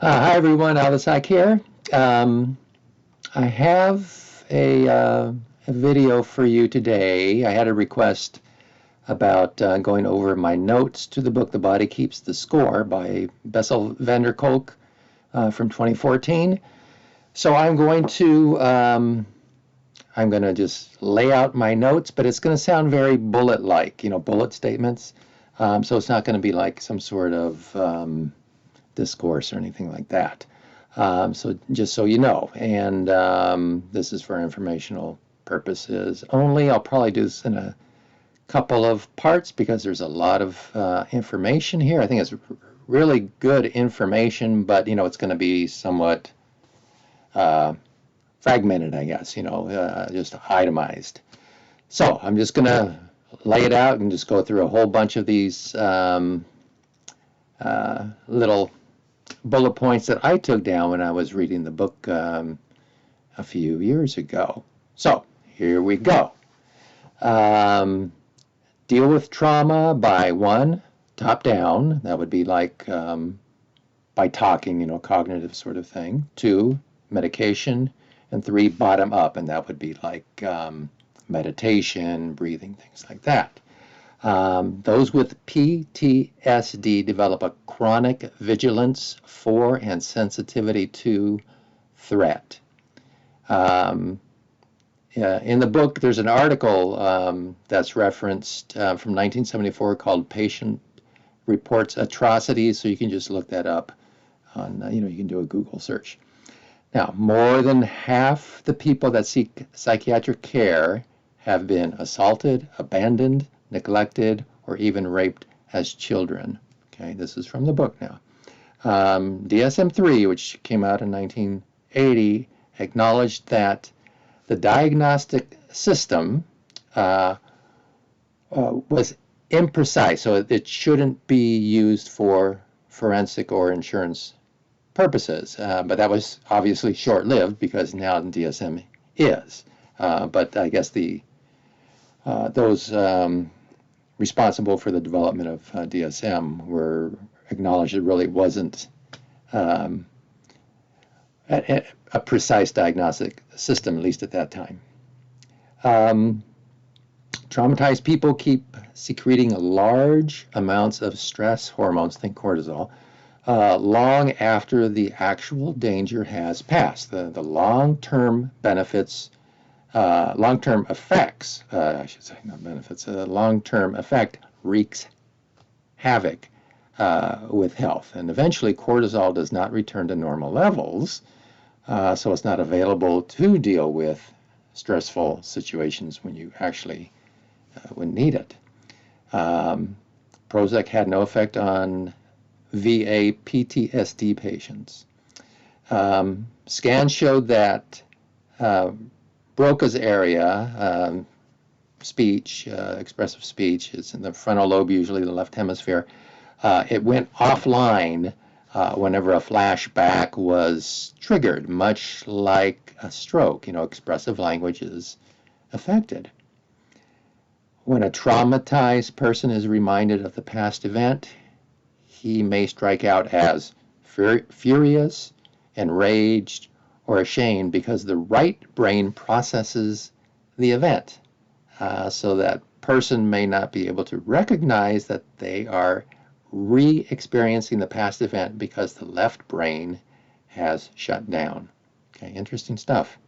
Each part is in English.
Hi everyone, Alice Psych here. I have a video for you today. I had a request about going over my notes to the book The Body Keeps the Score by Bessel van der Kolk from 2014. So I'm going to just lay out my notes, but it's going to sound very bullet-like, bullet statements. So it's not going to be like some sort of discourse or anything like that. So just so you know, and this is for informational purposes only. I'll probably do this in a couple of parts because there's a lot of information here. I think it's really good information, but it's going to be somewhat fragmented, I guess, just itemized. So I'm just going to lay it out and just go through a whole bunch of these little bullet points that I took down when I was reading the book a few years ago. So here we go. Deal with trauma by one, top down. That would be like by talking, cognitive sort of thing. Two, medication. And three, bottom up. And that would be like meditation, breathing, things like that. Those with PTSD develop a chronic vigilance for and sensitivity to threat. In the book, there's an article that's referenced from 1974 called Patient Reports Atrocities, so you can just look that up on, you can do a Google search. Now, more than half the people that seek psychiatric care have been assaulted, abandoned, neglected, or even raped as children. Okay, this is from the book now. DSM-3, which came out in 1980, acknowledged that the diagnostic system was imprecise, so it shouldn't be used for forensic or insurance purposes. But that was obviously short-lived because now the DSM is. But I guess those responsible for the development of DSM were acknowledged it really wasn't a precise diagnostic system, at least at that time. Traumatized people keep secreting large amounts of stress hormones, think cortisol, long after the actual danger has passed. The long-term benefits long-term effects, I should say, not benefits, long-term effect wreaks havoc with health. And eventually cortisol does not return to normal levels, so it's not available to deal with stressful situations when you actually would need it. Prozac had no effect on VA PTSD patients. Scans showed that Broca's area, speech, expressive speech, is in the frontal lobe, usually the left hemisphere. It went offline whenever a flashback was triggered, much like a stroke. Expressive language is affected. When a traumatized person is reminded of the past event, he may strike out as furious, enraged, or ashamed because the right brain processes the event. So that person may not be able to recognize that they are re-experiencing the past event because the left brain has shut down. Okay, interesting stuff.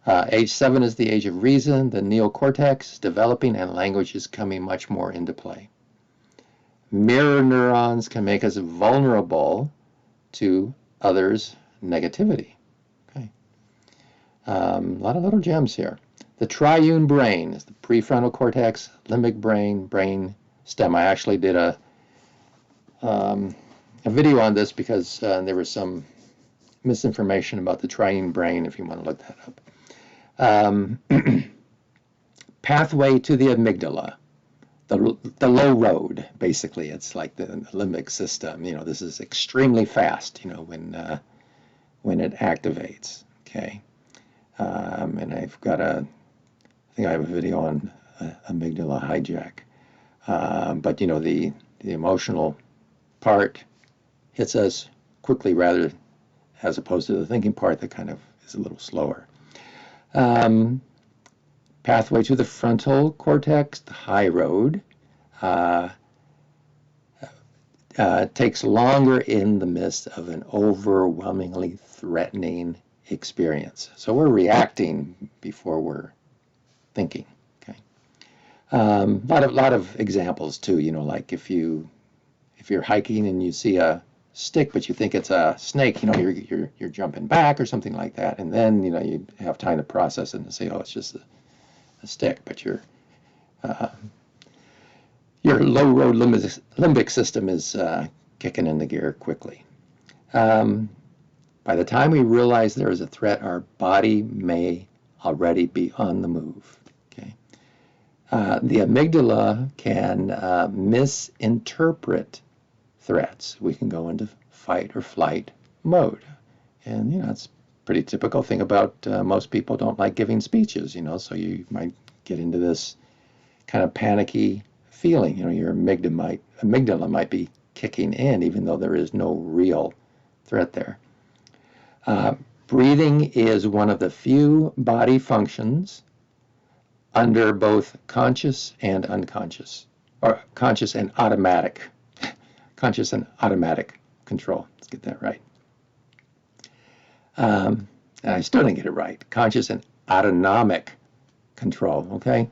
Age 7 is the age of reason. The neocortex is developing and language is coming much more into play. Mirror neurons can make us vulnerable to others' negativity. Okay. A lot of little gems here. The triune brain is the prefrontal cortex, limbic brain, brain stem. I actually did a video on this because there was some misinformation about the triune brain, if you want to look that up. Pathway to the amygdala, the low road, basically. It's like the limbic system. This is extremely fast, when it activates. Okay. And I think I have a video on amygdala hijack. But the emotional part hits us quickly rather as opposed to the thinking part that kind of is a little slower. Pathway to the frontal cortex, the high road, takes longer in the midst of an overwhelmingly threatening experience. So we're reacting before we're thinking. Okay. Lot of examples too. You know, like if you're hiking and you see a stick, but you think it's a snake, you know, you're jumping back or something like that, and then you know you have time to process it and say, oh, it's just a stick, but your low road limbic system is kicking into gear quickly. By the time we realize there is a threat, our body may already be on the move. Okay. The amygdala can misinterpret threats. We can go into fight or flight mode. And, you know, it's a pretty typical thing about most people don't like giving speeches, you know, so you might get into this kind of panicky feeling. You know, your amygdala might be kicking in, even though there is no real threat there. Breathing is one of the few body functions under both conscious and unconscious, or conscious and automatic control. Let's get that right. And I still didn't get it right. Conscious and autonomic control, okay?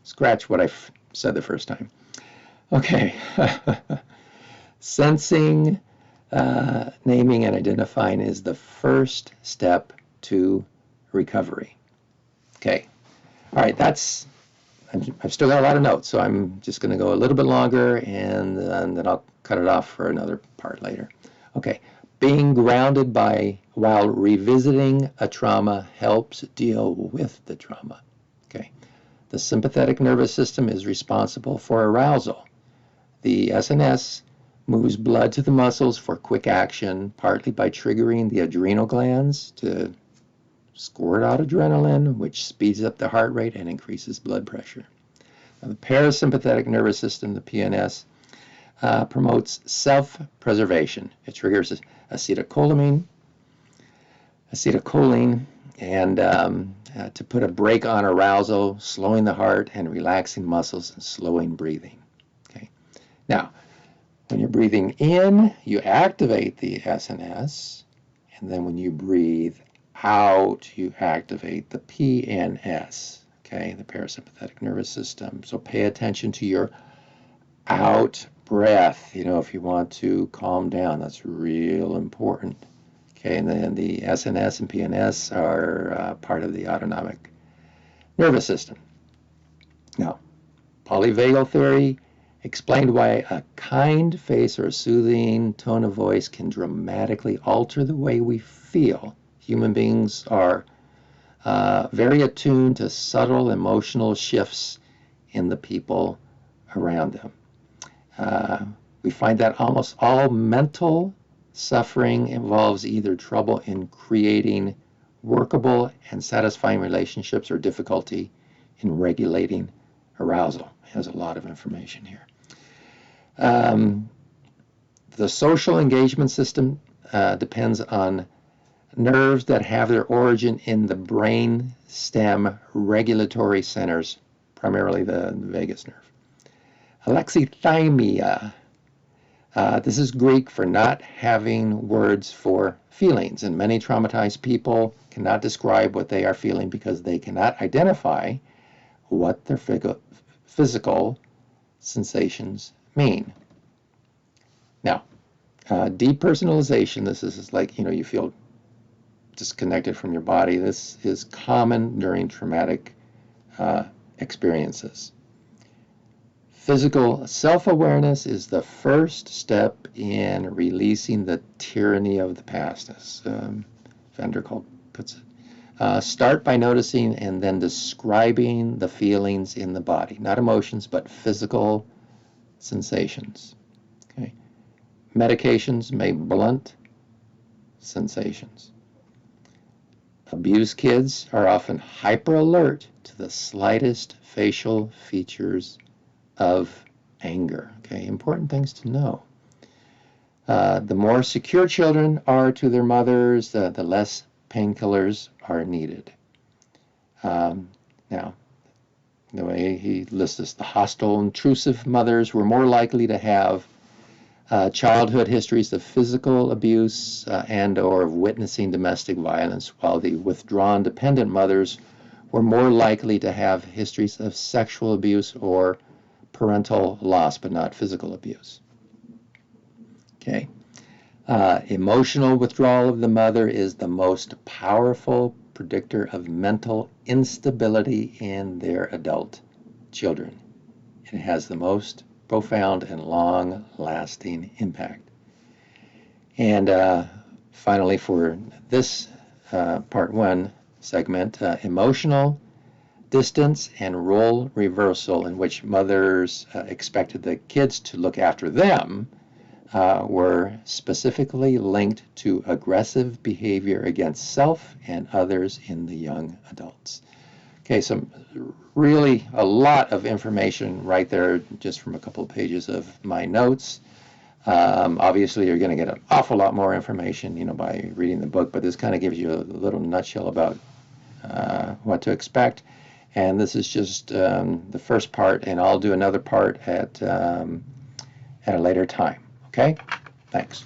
Scratch what I said the first time. Okay. Sensing, naming, and identifying is the first step to recovery. Okay. All right, I've still got a lot of notes, so I'm just going to go a little bit longer, and then I'll cut it off for another part later. Okay. Being grounded while revisiting a trauma helps deal with the trauma. Okay. The sympathetic nervous system is responsible for arousal. The SNS moves blood to the muscles for quick action, partly by triggering the adrenal glands to squirt out adrenaline, which speeds up the heart rate and increases blood pressure. Now, the parasympathetic nervous system, the PNS, promotes self-preservation. It triggers acetylcholine, and to put a brake on arousal, slowing the heart and relaxing muscles and slowing breathing. Okay. Now, when you're breathing in, you activate the SNS, and then when you breathe out, you activate the PNS, okay, the parasympathetic nervous system. So pay attention to your out breath, you know, if you want to calm down. That's real important. Okay, and then the SNS and PNS are part of the autonomic nervous system. Now, polyvagal theory explained why a kind face or a soothing tone of voice can dramatically alter the way we feel. Human beings are very attuned to subtle emotional shifts in the people around them. We find that almost all mental suffering involves either trouble in creating workable and satisfying relationships or difficulty in regulating arousal. Has a lot of information here. The social engagement system depends on nerves that have their origin in the brain stem regulatory centers, primarily the vagus nerve. Alexithymia. This is Greek for not having words for feelings, and many traumatized people cannot describe what they are feeling because they cannot identify what their physical sensations mean. Now, depersonalization, this is like, you know, you feel disconnected from your body. This is common during traumatic experiences. Physical self-awareness is the first step in releasing the tyranny of the past, as van der Kolk puts it. Start by noticing and then describing the feelings in the body, not emotions, but physical sensations. Okay. Medications may blunt sensations. Abused kids are often hyper alert to the slightest facial features of anger. Okay, important things to know. The more secure children are to their mothers, the less painkillers are needed. Now, the way he lists this, the hostile, intrusive mothers were more likely to have childhood histories of physical abuse and or of witnessing domestic violence, while the withdrawn, dependent mothers were more likely to have histories of sexual abuse or parental loss, but not physical abuse. Okay. Emotional withdrawal of the mother is the most powerful predictor of mental instability in their adult children. It has the most profound and long-lasting impact. And finally, for this part one segment, emotional distance and role reversal, in which mothers expected the kids to look after them, were specifically linked to aggressive behavior against self and others in the young adults. Okay, so really a lot of information right there just from a couple of pages of my notes. Obviously, you're going to get an awful lot more information, by reading the book, but this kind of gives you a little nutshell about what to expect. And this is just the first part, and I'll do another part at a later time. Okay? Thanks.